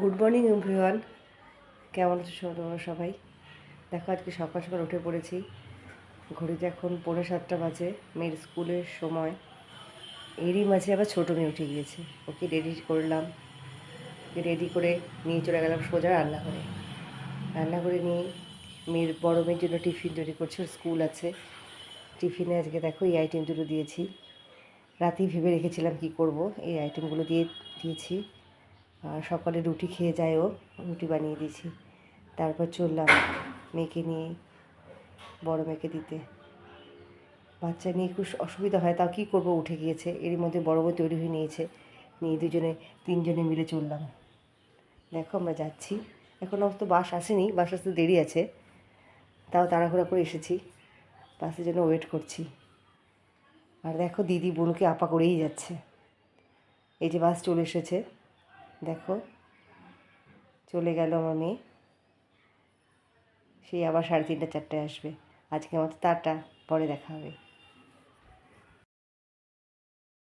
Good morning everyone, কেমন আছো তোমরা সবাই? দেখো আজকে সকাল সকাল উঠে পড়েছি। ঘড়িতে এখন 6:45 বাজে, মেয়ের স্কুলের সময়। এরই মাঝে আবার ছোটো মেয়ে উঠে গিয়েছে, ওকে রেডি করলাম। ওকে রেডি করে নিয়ে চলে গেলাম সোজা রান্নাঘরে নিয়ে মেয়ের বড় মেয়ের জন্য টিফিন তৈরি করছি, ওর স্কুল আছে। টিফিনে আজকে দেখো এই আইটেম দুটো দিয়েছি। রাতেই ভেবে রেখেছিলাম কি করব, এই আইটেমগুলো দিয়েছি। আর সকালে রুটি খেয়ে যায়, ও রুটি বানিয়ে দিয়েছি। তারপর চললাম মেয়েকে নিয়ে, বড় মেয়েকে দিতে। বাচ্চা নিয়ে একটু অসুবিধা হয়, তাও কী করবো, উঠে গিয়েছে। এরই মধ্যে বড় বউ তৈরি হয়ে নিয়ে তিনজনে মিলে চললাম। দেখো আমরা যাচ্ছি। এখন অবশ্য বাস আসেনি, বাস আসতে দেরি আছে, তাও তাড়াহুড়া করে এসেছি। বাসের জন্য ওয়েট করছি। আর দেখো দিদি বোনকে আপা করেই যাচ্ছে। এই যে বাস চলে এসেছে, দেখো চলে গেল আমার মেয়ে। সেই আবার 3:30 4টায় আসবে। আজকে আমার টাটা, পরে দেখা হবে।